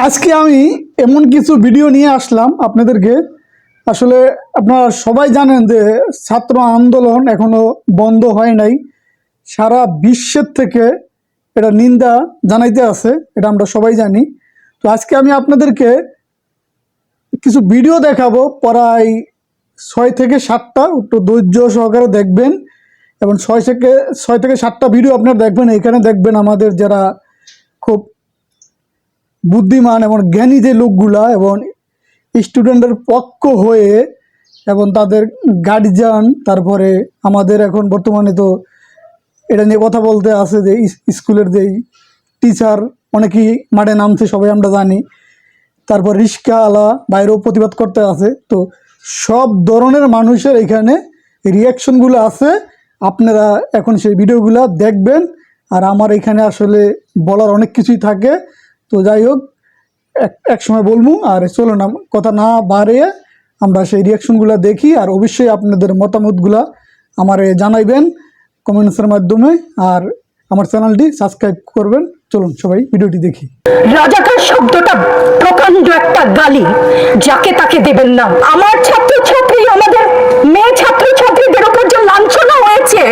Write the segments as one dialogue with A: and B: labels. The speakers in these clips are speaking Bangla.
A: আজকে আমি এমন কিছু ভিডিও নিয়ে আসলাম আপনাদেরকে। আসলে আপনারা সবাই জানেন যে ছাত্র আন্দোলন এখনো বন্ধ হয় নাই, সারা বিশ্বের থেকে এটা নিন্দা জানাইতে আছে, এটা আমরা সবাই জানি। তো আজকে আমি আপনাদেরকে কিছু ভিডিও দেখাবো, প্রায় 6 থেকে 7টা, একটু ধৈর্য সহকারে দেখবেন এবং 6 থেকে 7টা ভিডিও আপনারা দেখবেন। এখানে দেখবেন আমাদের যারা খুব বুদ্ধিমান এবং জ্ঞানী যে লোকগুলা এবং স্টুডেন্টের পক্ষ হয়ে এবং তাদের গার্জিয়ান, তারপরে আমাদের এখন বর্তমানে তো এটা নিয়ে কথা বলতে আছে যে স্কুলের যেই টিচার অনেকেই মাঠে নামছে, সবাই আমরা জানি। তারপর রিক্সাওয়ালা বাইরেও প্রতিবাদ করতে আছে। তো সব ধরনের মানুষের এখানে রিয়াকশনগুলো আছে, আপনারা এখন সেই ভিডিওগুলো দেখবেন। আর আমার এখানে আসলে বলার অনেক কিছুই থাকে, তো যাই হোক এক সময় বলবো। আর চলো না কথা না বাড়িয়ে আমরা সেই রিয়াকশনগুলো দেখি, আর অবশ্যই আপনাদের মতামতগুলো আমার জানাইবেন কমেন্টসের মাধ্যমে, আর আমার চ্যানেলটি সাবস্ক্রাইব করবেন। চলুন সবাই ভিডিওটি দেখি।
B: রাজাকার শব্দটা প্রকাণ্ড একটা গালি, যাকে তাকে দেবেন না। আমার ছাত্রছাত্রী, আমাদের মেয়ে ছাত্রছাত্রীদের উপর যে লাঞ্ছনা হয়েছে,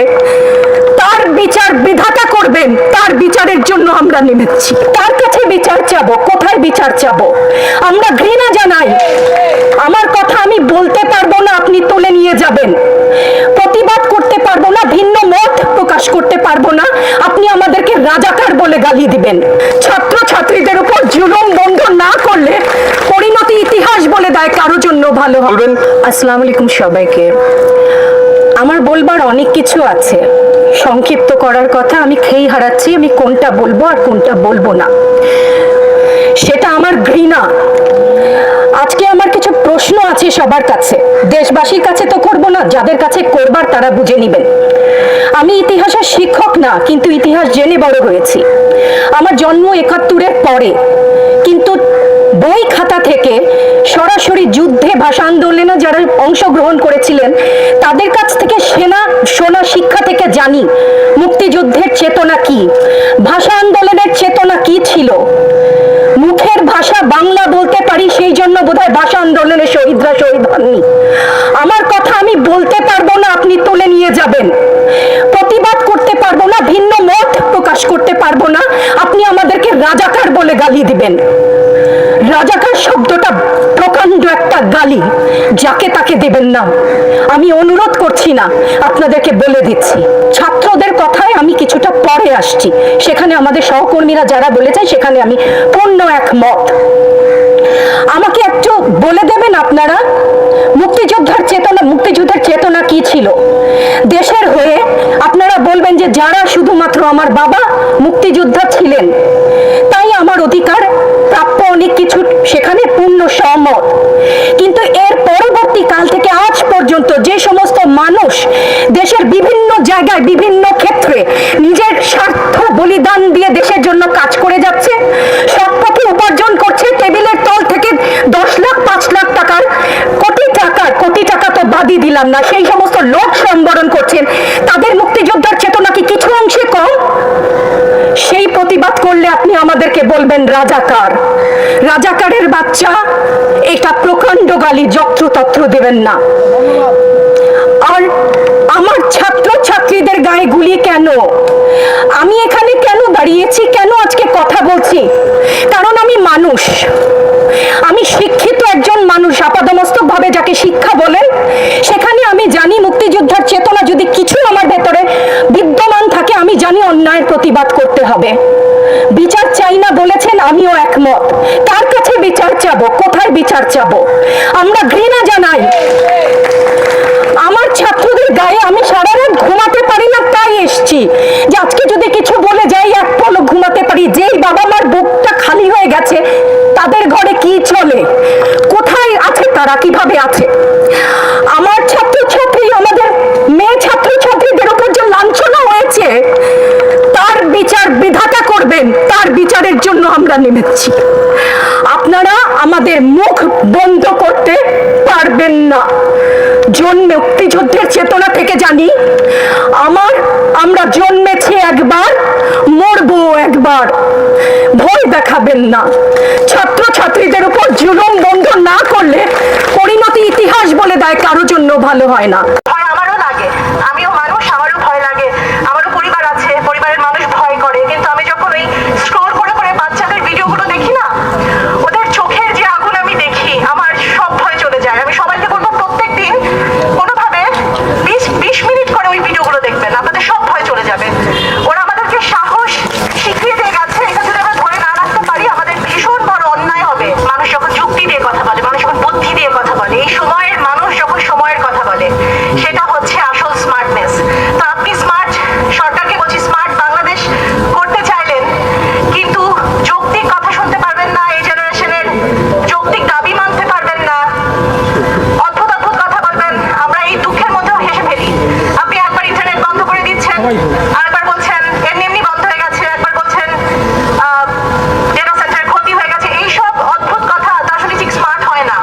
B: তার বিচার বিধাতা করবেন। তার বিচারের জন্য আমরা নেমেছি। তার কাছে বিচার চাবো। কোথায় বিচার চাবো? আমরা ঘৃণা জানাই। আমার কথা আমি বলতে পারবো না, আপনি তুলে নিয়ে যাবেন। প্রতিবাদ করতে পারবো না, ভিন্ন মত প্রকাশ করতে পারবো না, আপনি আমাদেরকে রাজাকার বলে গালি দিবেন। ছাত্র ছাত্রীদের উপর জুলুম বন্ধ না করলে পরিণতি ইতিহাস বলে দেয় কারো জন্য ভালো হবে। আসসালামু আলাইকুম সবাইকে। আমার বলবার অনেক কিছু আছে, সংক্ষিপ্ত করার কথা আমি খেই হারাচ্ছি। আমি কোনটা বলবো আর কোনটা বলবো না, সেটা আমার ঘৃণা। আজকে আমার কিছু প্রশ্ন আছে সবার কাছে, দেশবাসীর কাছে তো করবো না, যাদের কাছে করবার তারা বুঝে নিবেন। আমি ইতিহাসের শিক্ষক না, কিন্তু ইতিহাস জেনে বড় হয়েছি। আমার জন্ম 71-এর পরে, কিন্তু বই খাতা থেকে সরাসরি যুদ্ধে, ভাষা আন্দোলনে যারা অংশগ্রহণ করেছিলেন তাদের কাছ থেকে শোনা শিক্ষা থেকে জানি মুক্তিযুদ্ধের চেতনা কি, ভাষা আন্দোলনের চেতনা কি ছিল। মুখের ভাষা বাংলা বলতে পারি, সেই জন্য বোধহয় ভাষা আন্দোলনের শহীদরা শহীদ হননি। আমার কথা আমি বলতে পারবো না, আপনি তুলে নিয়ে যাবেন। প্রতিবাদ করতে পারবো না, ভিন্ন মত প্রকাশ করতে পারবো না, আপনি আমাদেরকে রাজাকার বলে গালি দিবেন। রাজাকার শব্দটা প্রকাণ্ড একটা গালি, যাকে তাকে দেবেন না। আমি অনুরোধ করছি না, আপনাদেরকে বলে দিচ্ছি। ছাত্রদের কথায় আমি কিছুটা পরে আসছি, সেখানে আমাদের সহকর্মীরা যারা বলেছেন সেখানে আমি পূর্ণ একমত। আমাকে একটু বলে দেবেন আপনারা, মুক্তিযুদ্ধের চেতনা কি ছিল দেশের হয়ে? আপনারা বলবেন যে যারা শুধুমাত্র আমার বাবা মুক্তিযোদ্ধা ছিলেন, তাই আমার অধিকার প্রাপ্য অনেক কিছু, সেখানে পূর্ণ সহমত। কিন্তু এর পরবর্তী কাল থেকে আজ পর্যন্ত যে সমস্ত মানুষ দেশের বিভিন্ন জায়গায় বিভিন্ন ক্ষেত্রে নিজের স্বার্থ বলিদান দিয়ে দেশের জন্য কাজ করে যাচ্ছে, সৎ পথে উপার্জন করছে, টেবিলের তল থেকে 10 লাখ 5 লাখ টাকার কোটি টাকা তো বাদই দিলাম না, সেই সমস্ত লোক সম্বরণ করছেন, তাদের মুক্তিযোদ্ধার চেতনা কি কিছু অংশে কম? সেই প্রতিবাদ করলে আপনি আমাদেরকে বলবেন রাজাকার। রাজাকারের বাচ্চা, এটা প্রকাণ্ড গালি, যত্রতত্র দেবেন না। আর আমার ছাত্র ছাত্রীদের গায়ে গুলি কেন? আমি এখানে কেন দাঁড়িয়েছি, কেন আজকে কথা বলছি? কারণ আমি মানুষ, আমি শিক্ষিত একজন মানুষ, আপাদমস্তক ভাবে যাকে শিক্ষা বলেন। সেখানে আমি জানি মুক্তিযোদ্ধার চেতনা যদি কিছু আমার ভেতরে বিদ্যমান থাকে, আমি জানি অন্যায়ের প্রতিবাদ করতে হবে। বিচার চাই না বলেছেন, আমিও একমত। কার কাছে বিচার চাবো? কোথায় বিচার চাবো? আমরা ঘৃণা জানাই। আমার ছাত্রদের গায়ে আমি সারা রাত ঘুমাতে পারি না, তাই এসছি যে আজকে যদি কিছু বলে যাই এক পলক ঘুমাতে পারি। যেই বাবা মার বুকটা খালি হয়ে গেছে, তাদের ঘরে কি চলে, কোথায় আছে তারা, কিভাবে আছে? আমার ছাত্রছাত্রী, আমাদের মেয়ে ছাত্রছাত্রীদের উপর যে লাঞ্ছনা হয়েছে, তার বিচার বিধাতা করবেন। তার বিচারের জন্য আমরা নেমেছি। আপনারা আমাদের মুখ বন্ধ করতে পারবেন না। মুক্তিযুদ্ধের চেতনা থেকে জানি, আমরা জন্মেছি একবার, মরবো একবার। ভয় দেখাবেন না। ছাত্র জুলুম বন্ধ না করলে পরিণতি ইতিহাস বলে দেয় কারোর জন্য ভালো হয় না।
C: ভয় আমারও লাগে, আমিও মানুষ, আমারও ভয় লাগে, আমারও পরিবার আছে, পরিবারের মানুষ ভয় করে। কিন্তু আমি যখন ওই স্ক্রল করে করে বাচ্চাদের ভিডিওগুলো দেখি না, ওদের চোখের যে আগুন আমি দেখি, আমার সব ভয় চলে যায়। আমি সবাইকে বলবো প্রত্যেকদিন কোনোভাবে 20 মিনিট করে ওই ভিডিওগুলো দেখবেন, আপনাদের সব ভয় চলে যাবে। ওরা আমাদেরকে সাহস শিখিয়ে দিয়ে গেছে, এটা যদি আমরা ধরে না রাখতে পারি আমাদের ভীষণ বড় অন্যায় হবে। মানুষ যখন যুক্তি দিয়ে কথা বলে, মানুষ যখন বুদ্ধি দিয়ে কথা বলে, এই সময়ের মানুষ যখন সময়ের কথা বলে, সেটা হচ্ছে আসল স্মার্টনেস। তো আপনি স্মার্ট, সরকারকে বলছি স্মার্ট বাংলাদেশ করতে চাইলেন, কিন্তু যৌক্তিক কথা শুনতে পারবেন না, এই জেনারেশনের যৌক্তিক দাবি মানতে পারবেন না, অদ্ভুত অদ্ভুত কথা বলবেন। আমরা এই দুঃখের মধ্যেও হেসে ফেলি। আপনি একবার ইন্টারনেট বন্ধ করে দিচ্ছেন, আরেকবার বলছেন এমনি এমনি বন্ধ হয়ে গেছে, একবার বলছেন ডেটা সেন্টার ক্ষতি হয়ে গেছে। এইসব অদ্ভুত কথা তো আসলে ঠিক স্মার্ট হয় না।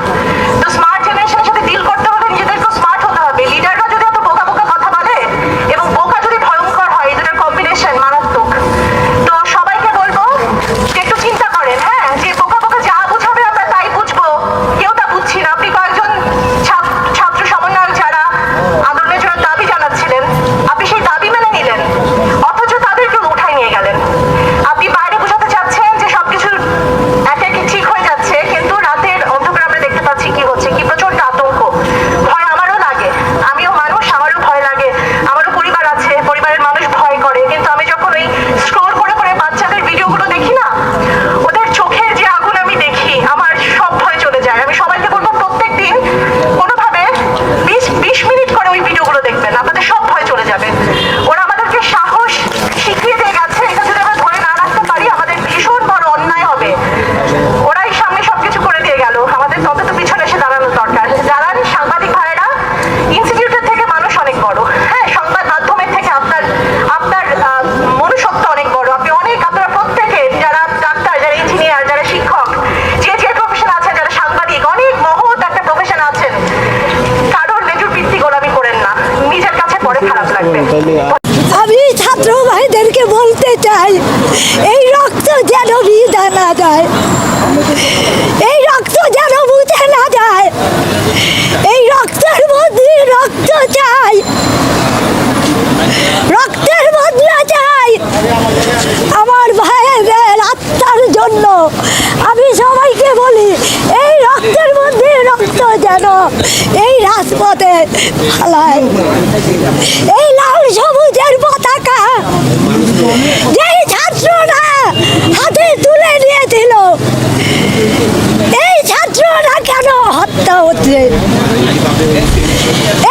C: তো স্মার্ট জেনারেশনের সাথে ডিল করতে হলে নিজেদেরকেও স্মার্ট হতে হবে। লিডাররা যদি এত বোকা বোকা কথা বলে এবং বোকা যদি ভয়ঙ্কর হয়, এই দুটোর কম্বিনেশন মারাত্মক। তো সবাইকে বলবো যে একটু চিন্তা করেন, হ্যাঁ, যে বোকা বোকা যা বুঝাবে আমরা তাই বুঝবো, কেউ তা বুঝছি না। আপনি কয়েকজন ছাত্র সমন্বয়ক যারা আন্দোলনের জন্য দাবি জানাচ্ছিলেন, আপনি সেই দাবি মেনে নিলেন, অথচ তাদেরকে উঠাই নিয়ে গেলেন। আপনি বাইরে বোঝাতে চাচ্ছেন যে সবকিছু একে একে ঠিক হয়ে যাচ্ছে, কিন্তু রাতের অন্ধকারে আমরা দেখতে পাচ্ছি কি হচ্ছে, কি প্রচন্ড আতঙ্ক। ভয় আমারও লাগে, আমিও মানুষ, আমারও ভয় লাগে, আমারও পরিবার আছে, পরিবারের মানুষ ভয় করে। কিন্তু আমি যখন ওই স্ক্রল করে করে বাচ্চাদের ভিডিওগুলো দেখি না, ওদের চোখের যে আগুন আমি দেখি, আমার সব ভয় চলে যায়। আমি সবাইকে বলবো প্রত্যেকদিন কোনোভাবে 20 মিনিট করে ওই ভিডিওগুলো দেখবেন, আপনাদের সব ভয় চলে যাবে। ওরা আমাদেরকে সাহস শিখিয়ে দিয়ে গেছে, এটা যদি আমরা ধরে না রাখতে পারি আমাদের ভীষণ বড় অন্যায় হবে। ওরাই সামনে সবকিছু করে দিয়ে গেল, আমাদের অন্তত পিছনে এসে দাঁড়ানোর দরকার। যারা সাংবাদিক ভাইয়েরা, ইনস্টিটিউটের থেকে মানুষ অনেক বড়, হ্যাঁ, সংবাদ মাধ্যমের থেকে আপনার আপনার মনুষ্যত্ব অনেক বড়। আপনি অনেক, আপনারা প্রত্যেকে, যারা ডাক্তার, যারা ইঞ্জিনিয়ার, যারা শিক্ষক, যে যে প্রফেশন আছেন, যারা সাংবাদিক, অনেক মহৎ একটা প্রফেশন আছেন, কারোর লেজুর ভিত্তি গোলামি করেন না, নিজের কাছে পরে খারাপ লাগবে।
D: আমি ছাত্র ভাইদেরকে বলতে চাই, এই রক্ত যেন ভিজা না যায়, এই রক্ত যেন মুছে না যায়, এই রক্তের মধ্যে রক্ত চাই, রক্তের বদলা চাই আমার ভাইয়ের আত্মার জন্য। আমি সবাইকে বলি, এই রক্তের মধ্যে রক্ত যেন এই রাজপথে ফালায়, এই লাল সবুজের পতাকা যেই ছাত্ররা হাতে তুলে নিয়েছিল, এই ছাত্ররা কেন হত্যা হচ্ছে?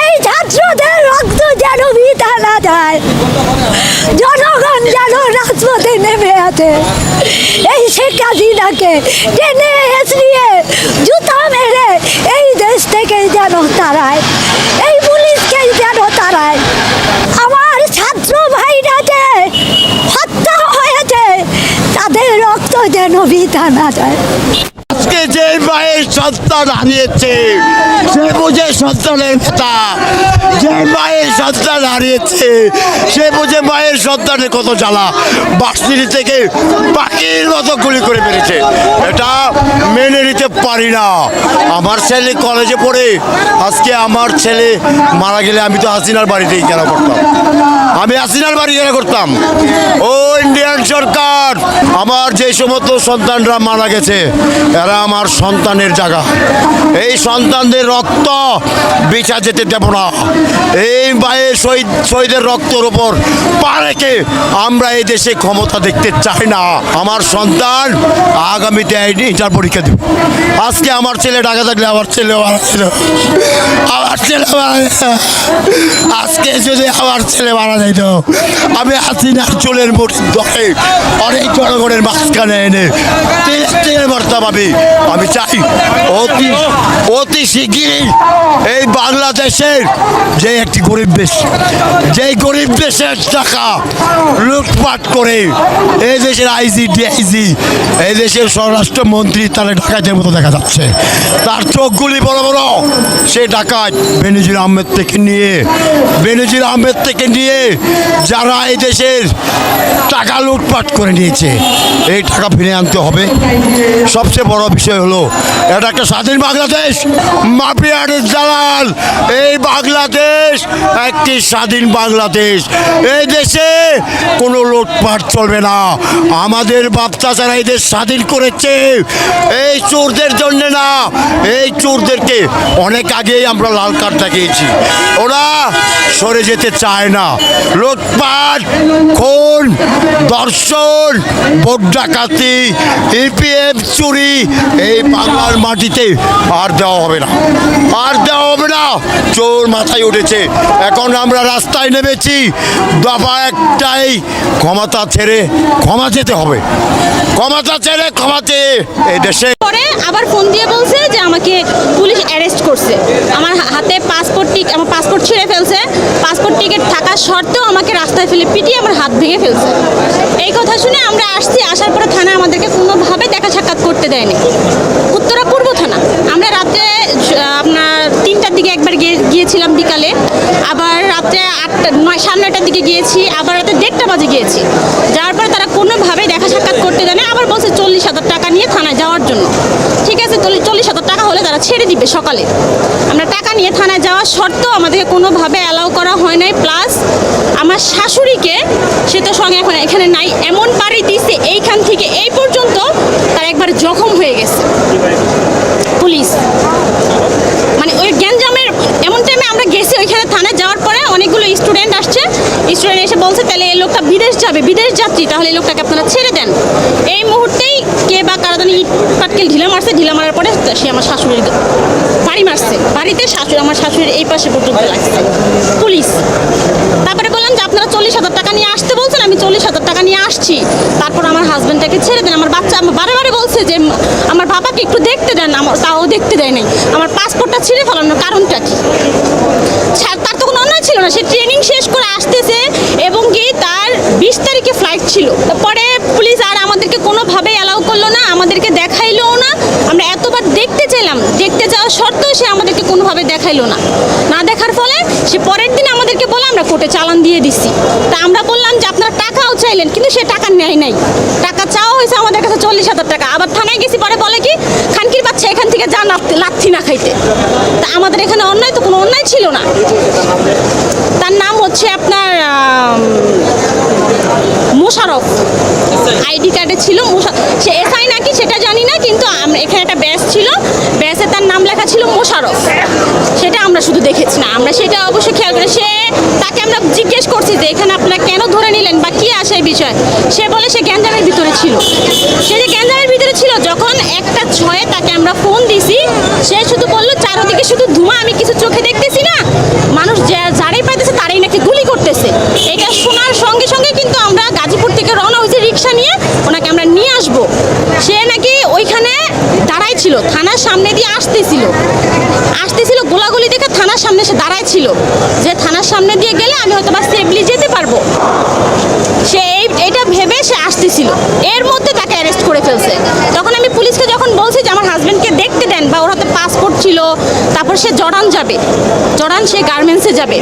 D: এই ছাত্রদের রক্ত যেন বৃথা না যায়, জনগণ যেন রাজপথে নেমে আছে, এই শেখ হাসিনাকে টেনে হেঁচড়িয়ে জুতা মেরে এই দেশ থেকে যেন তাড়ায়, এই পুলিশকেই যেন তাড়ায়। আমার ছাত্র ভাইরা যে হত্যা হয়েছে, তাদের রক্ত যেন বৃথা না যায়।
E: আজকে যে মায়ের সন্তান হারিয়েছে, সে বুঝে সন্তানের কথা। যে মায়ের সন্তান হারিয়েছে, সে বুঝে মায়ের সন্তানের কত জ্বালা। বাক্সিনি থেকে পাখির মতো গুলি করে মেরেছে, এটা মেনে নিতে পারি না। আমার ছেলে কলেজে পড়ে, আজকে আমার ছেলে মারা গেলে আমি তো হাসিনার বাড়িতেই কেন করতাম, আমি হাসিনার বাড়ি কেন করতাম। ও ইন্ডিয়ান সরকার, আমার যে সমস্ত সন্তানরা মারা গেছে, এরা আমার সন্তানের জায়গা। এই সন্তানদের রক্ত বেচা যেতে দেব না। এই মায়ের শহীদের রক্তের উপর পা রেখে আমরা এই দেশে ক্ষমতা দেখতে চাই না। আমার সন্তান আগামীতে ইন্টার পরীক্ষা দেবে। আজকে আমার ছেলে ঢাকা থাকলে আমার ছেলে মারা ছিল, আমার ছেলে মারা, আজকে যদি আমার ছেলে মারা যাইত, আমি হাসিনার চুলের মুঠি ধরে অনেক জনগণের মাঝখানে এনে তেলে মারতাম। আমি চাই অতি শিগগিরই এই বাংলাদেশের যে একটি গরিব দেশ, যেই গরিব দেশের টাকা লুটপাট করে এই দেশের আইজি ডিআইজি, এই দেশের স্বরাষ্ট্রমন্ত্রী তারা ডাকাতের মতো দেখা যাচ্ছে, তার চোখগুলি বড় বড়। সে ডাকাত বেনজির আহমেদ থেকে নিয়ে যারা এই দেশের টাকা লুটপাট করে নিয়েছে, এই টাকা ফিরে আনতে হবে। সবচেয়ে বড় বিষয় হলো এটা একটা স্বাধীন বাংলাদেশ? মাফিয়ার দালাল এই বাংলাদেশ একটি স্বাধীন বাংলাদেশ। এই দেশে কোনো লুটপাট চলবে না। আমাদের বাপচা যারা এই দেশ স্বাধীন করেছে এই চোরদের জন্য না, এই চোরদেরকে অনেক আগেই আমরা লাল কার্ড দেখিয়েছি। ওরা সরে যেতে চায় না। লুটপাট, খুন, ধর্ষণ, ভোট ডাকাতি, ইপিএফ চুরি এই বাংলার মাটিতে আর দেওয়া হবে না, আর দেওয়া হবে না। চোর মাথায় উঠেছে। এখন আমরা রাস্তায় নেমেছি, দফা একটাই, ক্ষমতা ছেড়ে ক্ষমা যেতে হবে। ক্ষমতা ছেড়ে ক্ষমা চেয়ে এই দেশে।
F: পরে আবার ফোন দিয়ে বলছে যে আমাকে পুলিশ অ্যারেস্ট করছে। আমার হাতে আমার পাসপোর্ট ছিঁড়ে ফেলছে। পাসপোর্ট টিকিট থাকা সত্ত্বেও আমাকে রাস্তায় ফেলে পিটিয়ে আমার হাত ভেঙে ফেলছে। এই কথা শুনে আমরা আসছি। আসার পরে থানা আমাদেরকে কোনোভাবে দেখা সাক্ষাৎ করতে দেয়নি। উত্তরা পূর্ব থানা। আমরা রাত্রে আপনার 3টার দিকে একবার গিয়েছিলাম বিকালে, আবার রাত্রে 9:30টার দিকে গিয়েছি, আবার রাতে 1:30 বাজে গিয়েছি। যাওয়ার পর তারা কোনোভাবে দেখা সাক্ষাৎ করতে দেয় না। আবার বলছে 40,000 টাকা নিয়ে থানায় যাওয়ার জন্য। ঠিক আছে, 40,000 টাকা হলে তারা ছেড়ে দিবে সকালে। আমরা টাকা নিয়ে থানায় যাওয়া সত্ত্বেও আমাদেরকে কোনোভাবে অ্যালাউ করা হয় নাই। প্লাস আমার শাশুড়িকে, সে তো সঙ্গে এখন এখানে নাই, এমন বাড়ি দিচ্ছে এইখান থেকে এই পর্যন্ত তার একবার জখম হয়ে গেছে পুলিশ। মানে ওই গ্যাঞ্জামের এমন টাইমে আমরা গেছি ওইখানে থানায়। যাওয়ার পরে অনেকগুলো স্টুডেন্ট আসছে। স্টুডেন্ট এসে বলছে তাহলে এই লোকটা বিদেশ যাবে, বিদেশ যাত্রী, তাহলে এই লোকটাকে আপনারা ছেড়ে দেন। এই মুহূর্তেই কে বা কারাদানি ইট পাটকেল ঢিলা মারছে। ঢিলা মারার পরে সে আমার শাশুড়ির বাড়ি মারছে। বাড়িতে আমার শাশুড়ির এই পাশে পর্যন্ত লাগছে পুলিশ। তারপরে বললাম যে আপনারা 40,000 টাকা নিয়ে আসতে বলছেন, আমি 40,000 টাকা নিয়ে আসছি। তারপর আমার হাজব্যান্ডটাকে ছেড়ে দেন। আমার বাচ্চা বারে বারে বলছে যে আমার বাবাকে একটু দেখতে দেন, তাও দেখতে দেয় নাই। আমার পাসপোর্টটা ছিঁড়ে ফেলানোর কারণটা কি? তার তো কোনো অন্যায় ছিল না। সে ট্রেনিং শেষ করে আসতেছে এবং কি তার 20 তারিখে ফ্লাইট ছিল। পরে পুলিশ আর আমাদেরকে কোনোভাবে অ্যালাউ করলো না, আমাদেরকে দেখাইলোও না। আমরা এতবার দেখতে চাইলাম, দেখতে যাওয়া সত্ত্বেও সে আমাদেরকে কোনোভাবে দেখাইলো না। না দেখার ফলে সে পরের দিন আমাদেরকে বলে আমরা কোর্টে চালান দিয়ে দিচ্ছি। তা আমরা বললাম যে আপনারা টাকাও চাইলেন, কিন্তু সে টাকা নেয় নাই। টাকা চাওয়া হয়েছে আমাদের কাছে 40,000 টাকা। আবার থানায় গেছি, পরে বলে কি খানকির বাচ্চা এখান থেকে যা লাথি না খাইতে। তা আমাদের এখানে অন্যায় তো কোনো অন্যায় ছিল না। তার নাম হচ্ছে আপনার মোশারফ, আইডি কার্ডে ছিল সে এসআই নাকি সেটা জানি না, কিন্তু এখানে একটা ব্যাস ছিল, ব্যাসে তার নাম লেখা ছিল মোশারফ। সেটা আমরা শুধু দেখেছি না, আমরা সেটা অবশ্যই খেয়াল করে। তাকে আমরা জিজ্ঞেস করছি যে এখানে আপনারা কেন ধরে নিলেন বা কি আসে এই বিষয়। সে বলে সে গ্যাঞ্জামের ভিতরে ছিল। সে যে গ্যাঞ্জামের ভিতরে ছিল, যখন 1:06 তাকে আমরা ফোন দিছি, সে শুধু বললো চারদিকে শুধু ধোঁয়া, আমি কিছু চোখে দেখতেছি না, মানুষ যারাই পাইতেছে তারাই নাকি গুলি করতেছে। এটা শোনার সঙ্গে সঙ্গে কিন্তু আমরা গাজীপুর থেকে রওনা হয়েছি রিক্সা নিয়ে, ওনাকে আমরা নিয়ে আসবো। সে নাকি ওইখানে দাঁড়াই ছিল, থানার সামনে দিয়ে আসতেছিল, গোলাগুলি দেখে থানার সামনে সে দাঁড়াই ছিল যে থানার সামনে দিয়ে গেলে আমি হয়তো বা সেফলি যেতে পারবো। সে এটা ভেবে সে আসতেছিল, এর মধ্যে তাকে অ্যারেস্ট করে ফেলছে। তখন আমি পুলিশকে যখন বলছি যে আমার হাজব্যান্ডকে দেখতে দেন, বা ওর হাতে পাসপোর্ট ছিল, তারপর সে জর্ডান যাবে, সে গার্মেন্টসে যাবে,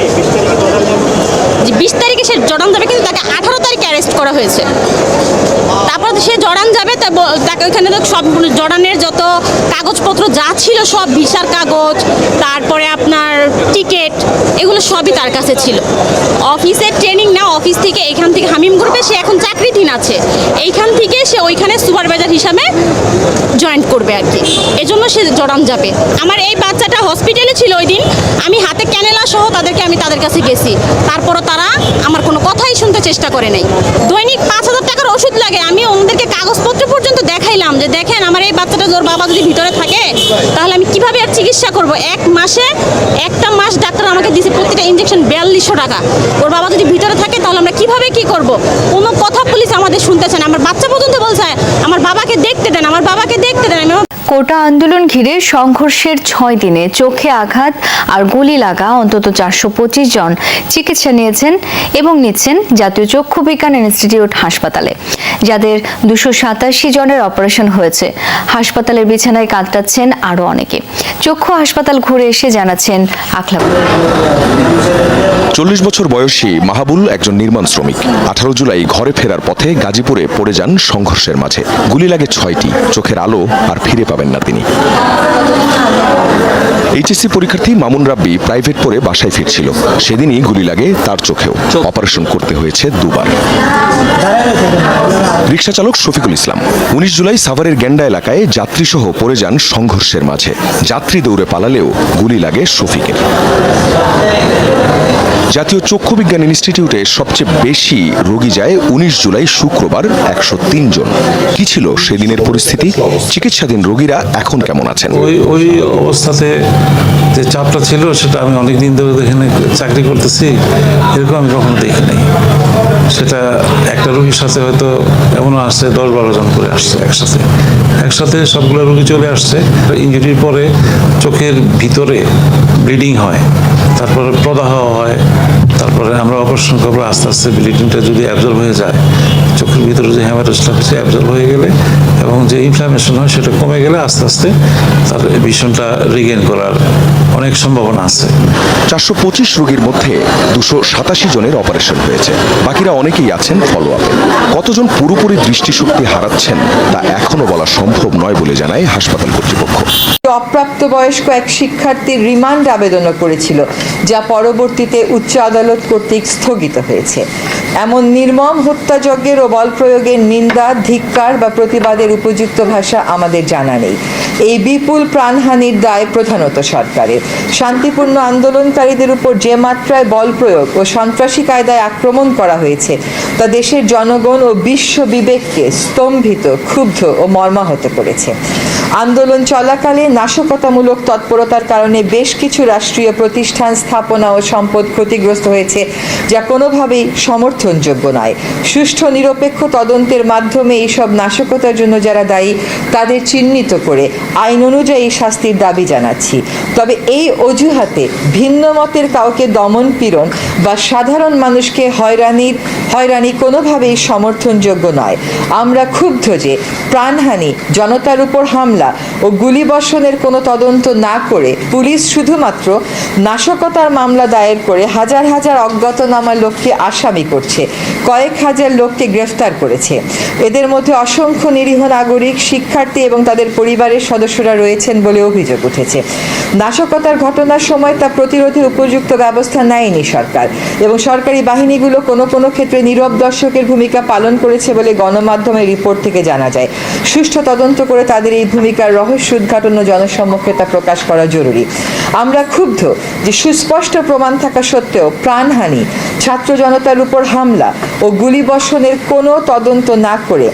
F: যে 20 তারিখে সে জর্ডান যাবে, কিন্তু তাকে 18 তারিখে অ্যারেস্ট করা হয়েছে। তারপর সে জর্ডান যাবে, তাকে ওইখানে সব জর্ডানের যত কাগজপত্র যা ছিল সব, ভিসার কাগজ, তারপরে আপনার টিকিট, এগুলো সবই তার কাছে ছিল। অফিসের ট্রেনিং না, অফিস থেকে এখান থেকে হামিম গ্রুপে সে এখন চাকরিধীন আছে, এইখান থেকে সে ওইখানে সুপারভাইজার হিসাবে জয়েন করবে আর কি। এজন্য সে জর্ডান যাবে। আমার এই বাচ্চাটা হসপিটালে ছিল ওই দিন, আমি হাতে ক্যানেলা সহ তাদের কাছে গেছি, তারপরও তারা আমার কোনো কথাই শুনতে চেষ্টা করে নাই। দৈনিক 5,000 টাকার ওষুধ লাগে, আমি ওনাদেরকে কাগজপত্র পর্যন্ত দেখাইলাম যে দেখেন আমার এই বাচ্চাটা, ওর বাবা যদি ভিতরে থাকে তাহলে আমি কিভাবে আর চিকিৎসা করব। একটা মাস ডাক্তার আমাকে দিয়েছে প্রতিটা ইঞ্জেকশন 4200 টাকা। ওর বাবা যদি ভিতরে থাকে তাহলে আমরা কিভাবে কি করব। কোনো কথা পুলিশ আমাদের শুনতে চায় না। আমার বাচ্চা পর্যন্ত বলছে আমার বাবাকে দেখতে দেন, আমার বাবাকে দেখতে দেন।
G: কোটা আন্দোলন ঘিরে সংঘর্ষের 6 দিনে চোখে আঘাত আর গুলি লাগা অন্তত 425 জন চিকিৎসা নিয়েছেন এবং নিচ্ছেন জাতীয় চক্ষু বিজ্ঞান ইনস্টিটিউট হাসপাতালে, যাদের 287 জনের অপারেশন হয়েছে। হাসপাতালের বিছানায় কাতরাচ্ছেন আরও অনেকে। চক্ষু হাসপাতাল ঘুরে এসে জানাচ্ছেন আখলাক।
H: 40 বছর বয়সী মাহাবুল একজন নির্মাণ শ্রমিক। 18 জুলাই ঘরে ফেরার পথে গাজীপুরে পড়ে যান সংঘর্ষের মাঝে। গুলি লাগে 6টি। চোখের আলো আর ফিরে পাবেন পাবেন না তিনি। এইচএসসি পরীক্ষার্থী মামুন রাব্বি প্রাইভেট পড়ে বাসায় ফিরছিল, সেদিনই গুলি লাগে তার চোখেও। অপারেশন করতে হয়েছে দুবার। রিকশা চালক শফিকুল ইসলাম 19 জুলাই সাভারের গেন্ডা এলাকায় যাত্রীসহ পড়ে যান সংঘর্ষের মাঝে। যাত্রী দৌড়ে পালালেও গুলি লাগে শফিকের। জাতীয় চক্ষু বিজ্ঞান ইনস্টিটিউটে সবচেয়ে বেশি রোগী যায় 19 জুলাই শুক্রবার 103 জন। কি ছিল সেদিনের পরিস্থিতি? চিকিৎসাধীন রোগীরা এখন কেমন আছেন?
I: ওই অবস্থাতে যে চাপটা ছিল সেটা আমি অনেকদিন ধরে এখানে চাকরি করতেছি, এরকম আমি কখনো দেখি নাই। সেটা একটা রোগীর সাথে হয়তো এমনও আসছে 10-12 জন করে আসছে একসাথে সবগুলো রোগী চলে আসছে। ইনজুরির পরে চোখের ভিতরে ব্লিডিং হয়, তারপরে প্রদাহ হয়, তারপরে আমরা অপারেশন করবো। আস্তে আস্তে ব্লিডিংটা যদি অ্যাবজর্ব হয়ে যায়, চোখের ভিতরে যে হ্যামারেজটা হচ্ছে অ্যাবজর্ব হয়ে গেলে এবং যে ইনফ্লামেশন হয় সেটা কমে গেলে আস্তে আস্তে তার ভিশনটা রিগেইন করার অনেক সম্ভাবনা আছে।
H: 425 রোগীর মধ্যে 287 জনের অপারেশন হয়েছে, বাকিরা অনেকেই আছেন ফলো আপে। কতজন পুরোপুরি দৃষ্টিশক্তি হারাচ্ছেন তা এখনো বলা সম্ভব নয় বলে জানায় হাসপাতাল কর্তৃপক্ষ।
J: অপ্রাপ্তবয়স্ক এক শিক্ষার্থীর রিমান্ড আবেদনও করেছিল, যা পরবর্তীতে উচ্চ আদালত কর্তৃক স্থগিত হয়েছে। এমন নির্মম হত্যাযজ্ঞের ও বল প্রয়োগের নিন্দা, ধিক্কার বা প্রতিবাদের উপযুক্ত ভাষা আমাদের জানা নেই। এই বিপুল প্রাণহানির দায় প্রধানত সরকারের। শান্তিপূর্ণ আন্দোলনকারীদের উপর যে মাত্রায় বল প্রয়োগ ও সন্ত্রাসী কায়দায় আক্রমণ করা হয়েছে তা দেশের জনগণ ও বিশ্ব বিবেককে স্তম্ভিত, ক্ষুব্ধ ও মর্মাহত করেছে। আন্দোলন চলাকালে নাশকতামূলক তৎপরতার কারণে বেশ কিছু রাষ্ট্রীয় প্রতিষ্ঠান, স্থাপনা ও সম্পদ ক্ষতিগ্রস্ত হয়েছে, যা কোনোভাবেই সমর্থনযোগ্য নয়। সুষ্ঠু নিরপেক্ষ তদন্তের মাধ্যমে এইসব নাশকতার জন্য যারা দায়ী তাদের চিহ্নিত করে আইন অনুযায়ী শাস্তির দাবি জানাচ্ছি। তবে এই অজুহাতে ভিন্ন মতের কাউকে দমন পীড়ন বা সাধারণ মানুষকে হয়রানি কোনোভাবেই সমর্থনযোগ্য নয়। আমরা ক্ষুব্ধ যে প্রাণহানি, জনতার উপর হামলা ও গুলিবর্ষণের কোনো তদন্ত না করে পুলিশ শুধুমাত্র নাশকতার মামলা দায়ের করে হাজার হাজার অজ্ঞাতনামা লোককে আসামি করছে, কয়েক হাজার লোককে গ্রেফতার করেছে। এদের মধ্যে অসংখ্য নিরীহ নাগরিক, শিক্ষার্থী এবং তাদের পরিবারের সদস্যরা রয়েছেন বলে অভিযোগ উঠেছে। নাশকতার ঘটনার সময় তা প্রতিরোধের উপযুক্ত ব্যবস্থা নেয়নি সরকার, এবং সরকারি বাহিনীগুলো কোনো ক্ষেত্রে নীরব দর্শকের ভূমিকা পালন করেছে বলে গণমাধ্যমের রিপোর্ট থেকে জানা যায়। সুষ্ঠু তদন্ত করে তাদের এই ভূমিকার রহস্য উদ্ঘাটন ও জনসম্মুখে তা প্রকাশ করা জরুরি। আমরা ক্ষুব্ধ যে সুস্পষ্ট প্রমাণ থাকা সত্ত্বেও প্রাণহানি, ছাত্র জনতার উপর হামলা ও গুলিবর্ষণের কোনো তদন্ত না করে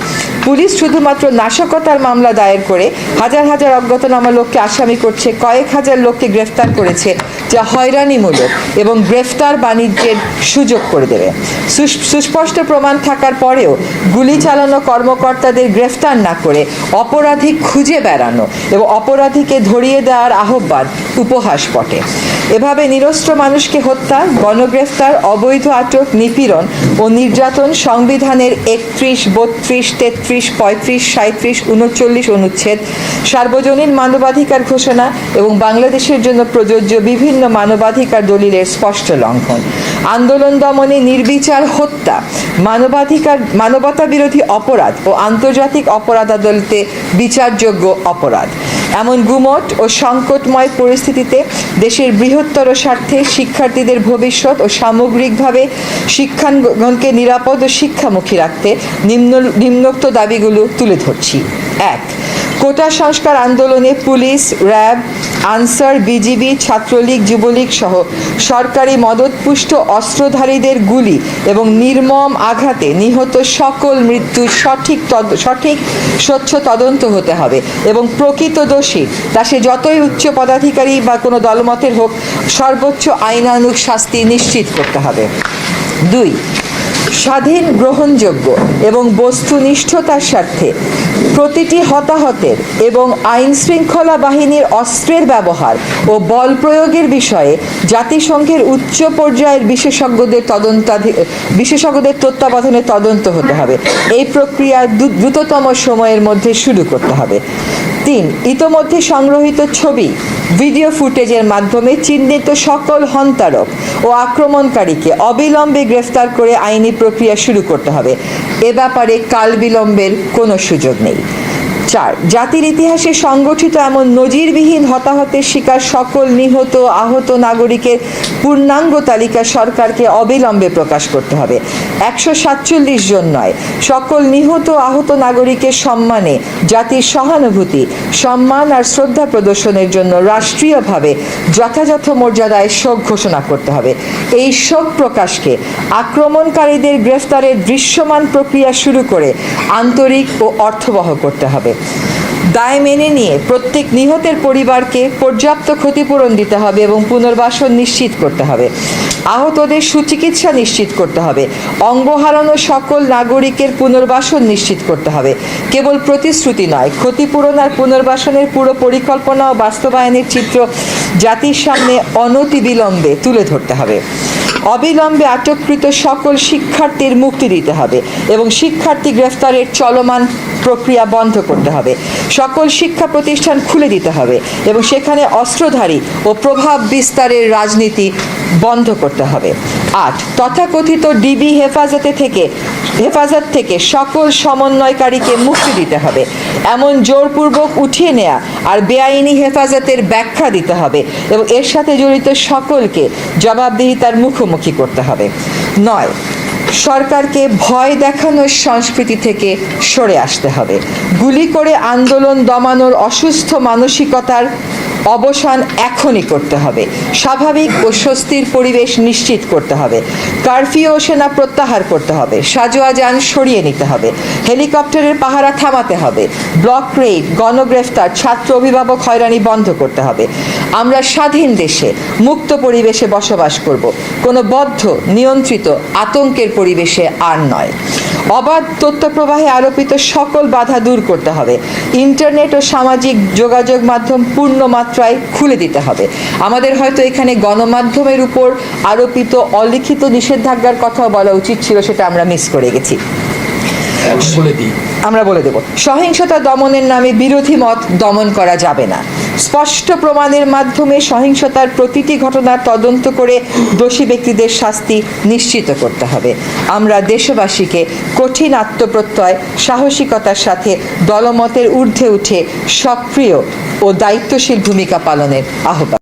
J: পুলিশ শুধুমাত্র নাশকতার মামলা দায়ের করে হাজার হাজার অজ্ঞাতনামা লোককে আসামি করছে, কয়েক হাজার লোককে গ্রেফতার করেছে, যা হয়রানিমূলক এবং গ্রেফতার বাণিজ্যের সুযোগ করে দেবে। সুস্পষ্ট প্রমাণ থাকার পরেও গুলি চালানো কর্মকর্তাদের গ্রেফতার না করে অপরাধী খুঁজে বেড়ানো এবং অপরাধীকে ধরিয়ে দেওয়ার আহ্বান উপহাস বটে। এভাবে নিরস্ত্র মানুষকে হত্যা, গণগ্রেফতার, অবৈধ আটক, নিপীড়ন ও নির্যাতন সংবিধানের 31, 32, 33, 35, 37, 39 অনুচ্ছেদ, সার্বজনীন মানবাধিকার ঘোষণা এবং বাংলাদেশের জন্য প্রযোজ্য বিভিন্ন মানবাধিকার দলিলের স্পষ্ট লঙ্ঘন। আন্দোলন দমনে নির্বিচার হত্যা মানবতা বিরোধী অপরাধ ও আন্তর্জাতিক অপরাধ আদালতে বিচারযোগ্য অপরাধ। এমন গুমট ও সংকটময় পরিস্থিতিতে দেশের বৃহত্তর স্বার্থে শিক্ষার্থীদের ভবিষ্যৎ ও সামগ্রিকভাবে শিক্ষাঙ্গনকে নিরাপদ ও শিক্ষামুখী রাখতে নিম্নোক্ত দাবিগুলো তুলে ধরছি। 1. কোটা সংস্কার আন্দোলনে police, RAB, answer, BGB, Chhatra League, Jubo League সহ সরকারি মদতপুষ্ট অস্ত্রধারীদের গুলি এবং নির্মম আঘাতে নিহত সকল মৃত্যুর সঠিক স্বচ্ছ তদন্ত হতে হবে এবং প্রকৃত দোষী, তা সে যতই উচ্চ পদাধিকারী বা কোনো দলমতের হোক, সর্বোচ্চ আইনানুগ শাস্তি নিশ্চিত করতে হবে। 2. স্বাধীন, গ্রহণযোগ্য এবং বস্তুনিষ্ঠতার স্বার্থে প্রতিটি হতাহতের এবং আইন শৃঙ্খলা বাহিনীর অস্ত্রের ব্যবহার ও বল প্রয়োগের বিষয়ে জাতিসংঘের উচ্চ পর্যায়ের বিশেষজ্ঞদের তত্ত্বাবধানে তদন্ত হতে হবে। এই প্রক্রিয়া দ্রুততম সময়ের মধ্যে শুরু করতে হবে। 3. ইতোমধ্যে সংগ্রহিত ছবি, ভিডিও ফুটেজের মাধ্যমে চিহ্নিত সকল হন্তারক ও আক্রমণকারীকে অবিলম্বে গ্রেফতার করে আইনি প্রক্রিয়া শুরু করতে হবে। এ ব্যাপারে কাল বিলম্বের কোনো সুযোগ নেই। 4. জাতির ইতিহাসে সংগঠিত এমন নজিরবিহীন হতাহতের শিকার সকল নিহত আহত নাগরিকের পূর্ণাঙ্গ তালিকা সরকারকে অবিলম্বে প্রকাশ করতে হবে। 147 জন নয়, সকল নিহত আহত নাগরিকের সম্মানে জাতির সহানুভূতি, সম্মান আর শ্রদ্ধা প্রদর্শনের জন্য রাষ্ট্রীয়ভাবে যথাযথ মর্যাদায় শোক ঘোষণা করতে হবে। এই শোক প্রকাশকে আক্রমণকারীদের গ্রেফতারের দৃশ্যমান প্রক্রিয়া শুরু করে আন্তরিক ও অর্থবহ করতে হবে। দায় মেনে নিয়ে প্রত্যেক নিহতের পরিবারকে পর্যাপ্ত ক্ষতিপূরণ দিতে হবে এবং পুনর্বাসন নিশ্চিত করতে হবে। আহতদের সুচিকিৎসা নিশ্চিত করতে হবে। অঙ্গ হারানো সকল নাগরিকের পুনর্বাসন নিশ্চিত করতে হবে। কেবল প্রতিশ্রুতি নয়, ক্ষতিপূরণ আর পুনর্বাসনের পুরো পরিকল্পনা ও বাস্তবায়নের চিত্র জাতির সামনে অনতিবিলম্বে তুলে ধরতে হবে। অবিলম্বে আটককৃত সকল শিক্ষার্থীর মুক্তি দিতে হবে এবং শিক্ষার্থী গ্রেফতারের চলমান প্রক্রিয়া বন্ধ করতে হবে। সকল শিক্ষা প্রতিষ্ঠান খুলে দিতে হবে এবং সেখানে অস্ত্রধারী ও প্রভাব বিস্তারের রাজনীতি বন্ধ করতে হবে। 8. তথাকথিত ডিবি হেফাজত থেকে সকল সমন্বয়কারীকে মুক্তি দিতে হবে। এমন জোরপূর্বক উঠিয়ে নেওয়া আর বেআইনি হেফাজতের ব্যাখ্যা দিতে হবে এবং এর সাথে জড়িত সকলকে জবাবদিহিতার মুখোমুখি করতে হবে। 9. সরকারকে ভয় দেখানোর সংস্কৃতি থেকে সরে আসতে হবে। গুলি করে আন্দোলন দমানোর অসুস্থ মানসিকতার অবসান এখনই করতে হবে। স্বাভাবিক ও স্বস্তির পরিবেশ নিশ্চিত করতে হবে। কারফিউ ও সেনা প্রত্যাহার করতে হবে। সাজোয়া যান সরিয়ে নিতে হবে। হেলিকপ্টারের পাহারা থামাতে হবে। ব্লক রেড, গণগ্রেফতার, ছাত্র অভিভাবক হয়রানি বন্ধ করতে হবে। আমরা স্বাধীন দেশে মুক্ত পরিবেশে বসবাস করব, কোনো বদ্ধ নিয়ন্ত্রিত আতঙ্কের পরিবেশে আর নয়। অবাধ তথ্য প্রবাহে আরোপিত সকল বাধা দূর করতে হবে। ইন্টারনেট ও সামাজিক যোগাযোগ মাধ্যম পূর্ণ মাত্রায় খুলে দিতে হবে। আমাদের হয়তো এখানে গণমাধ্যমের উপর আরোপিত অলিখিত নিষেধাজ্ঞার কথাও বলা উচিত ছিল, সেটা আমরা মিস করে গেছি। আমরা বলে দেব, সহিংসতা দমনের নামে বিরোধী মত দমন করা যাবে না। স্পষ্ট প্রমাণের মাধ্যমে সহিংসতার প্রতিটি ঘটনার তদন্ত করে দোষী ব্যক্তিদের শাস্তি নিশ্চিত করতে হবে। আমরা দেশবাসীকে কঠিন আত্মপ্রত্যয়, সাহসিকতার সাথে দলমতের ঊর্ধ্বে উঠে সক্রিয় ও দায়িত্বশীল ভূমিকা পালনের আহ্বান